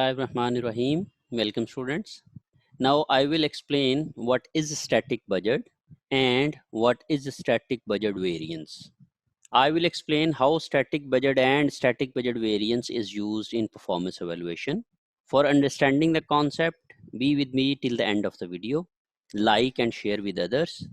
Bismillahirrahmanirrahim. Welcome students. Now I will explain what is static budget and what is static budget variance. I will explain how static budget and static budget variance is used in performance evaluation. For understanding the concept, be with me till the end of the video. Like and share with others.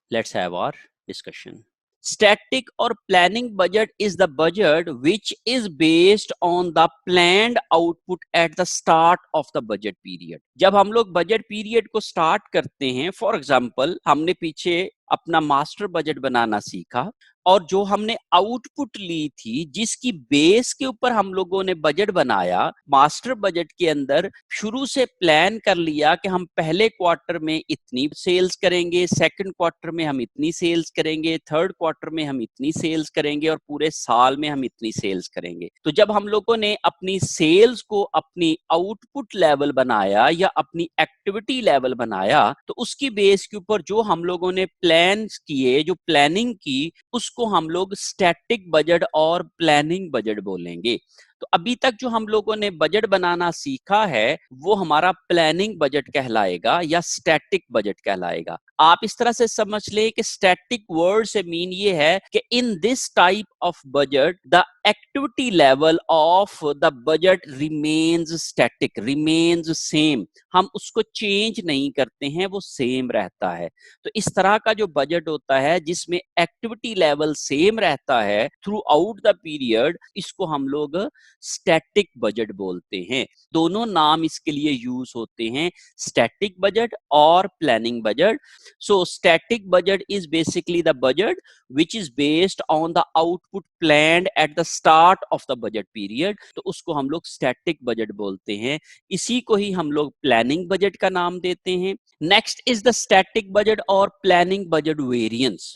Let's have our discussion. Static or planning budget is the budget which is based on the planned output at the start of the budget period. जब हम लोग budget period को start करते हैं, for example हमने पीछे अपना master budget बनाना सीखा और जो हमने आउटपुट ली थी जिसकी बेस के ऊपर हम लोगों ने बजट बनाया, मास्टर बजट के अंदर शुरू से प्लान कर लिया कि हम पहले क्वार्टर में इतनी सेल्स करेंगे, सेकंड क्वार्टर में हम इतनी सेल्स करेंगे, थर्ड क्वार्टर में हम इतनी सेल्स करेंगे और पूरे साल में हम इतनी सेल्स करेंगे। तो जब हम लोगों ने अपनी सेल्स को अपनी आउटपुट लेवल बनाया या अपनी एक्टिविटी लेवल बनाया, तो उसकी बेस के ऊपर जो हम लोगों ने प्लान किए, जो प्लानिंग की, उसको हम लोग स्टैटिक बजट और प्लानिंग बजट बोलेंगे। तो अभी तक जो हम लोगों ने बजट बनाना सीखा है वो हमारा प्लानिंग बजट कहलाएगा या स्टैटिक बजट कहलाएगा। आप इस तरह से समझ लें कि स्टैटिक वर्ड से मीन ये है कि in this type of budget the activity level of the budget remains static, remains same. हम उसको चेंज नहीं करते हैं, वो सेम रहता है। तो इस तरह का जो बजट होता है जिसमें एक्टिविटी लेवल सेम रहता है थ्रू आउट द पीरियड, इसको हम लोग स्टैटिक बजट बोलते हैं। दोनों नाम इसके लिए यूज होते हैं, स्टैटिक बजट और planning budget. So static budget is basically the budget which is based on the output planned at the start of the budget period, तो उसको हम लोग स्टैटिक बजट बोलते हैं। इसी को ही हम लोग प्लानिंग बजट का नाम देते हैं। Next is the static budget और planning budget variance.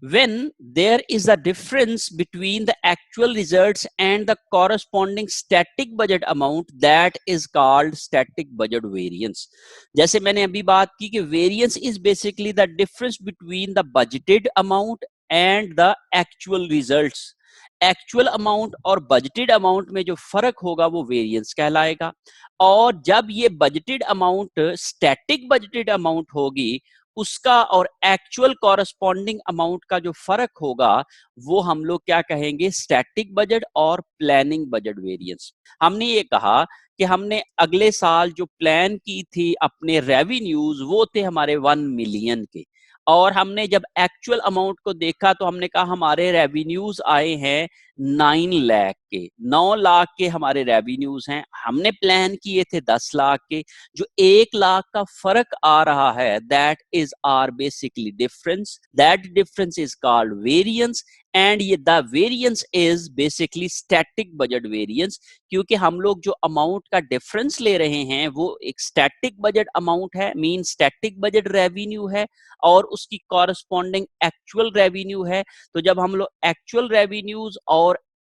When there is a difference between the actual results and the corresponding static budget amount, that is called static budget variance. जैसे मैंने अभी बात की कि variance is basically the difference between the budgeted amount and the actual results. Actual amount और budgeted amount में जो फर्क होगा वो वेरिएंस कहलाएगा। और जब ये budgeted amount static budgeted amount होगी, उसका और एक्चुअल कॉरस्पॉन्डिंग अमाउंट का जो फर्क होगा वो हम लोग क्या कहेंगे, स्टैटिक बजट और प्लानिंग बजट वेरिएंस। हमने ये कहा कि हमने अगले साल जो प्लान की थी अपने रेवेन्यूज वो थे हमारे 1 मिलियन के, और हमने जब एक्चुअल अमाउंट को देखा तो हमने कहा हमारे रेवेन्यूज आए हैं 9 लाख के, 9 लाख के हमारे रेवेन्यूज हैं। हमने प्लान किए थे 10 लाख के। जो 1 लाख का फर्क आ रहा है that is are basically difference, that difference is called variance and ये the variance is basically static budget variance. क्योंकि हम लोग जो अमाउंट का डिफरेंस ले रहे हैं वो एक स्टैटिक बजट अमाउंट है, मीन स्टैटिक बजट रेवेन्यू है, और उसकी कॉरस्पॉन्डिंग एक्चुअल रेवेन्यू है। तो जब हम लोग एक्चुअल रेवेन्यूज और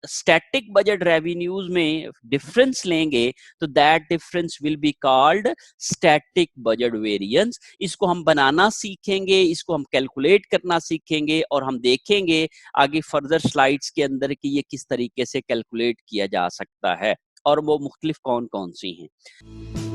स्टैटिक बजट रेवेन्यूज में डिफरेंस लेंगे तो that difference will be called static budget variance. इसको हम बनाना सीखेंगे, इसको हम कैलकुलेट करना सीखेंगे और हम देखेंगे आगे फर्दर स्लाइड्स के अंदर कि ये किस तरीके से कैलकुलेट किया जा सकता है और वो मुख्तलिफ कौन कौन सी हैं।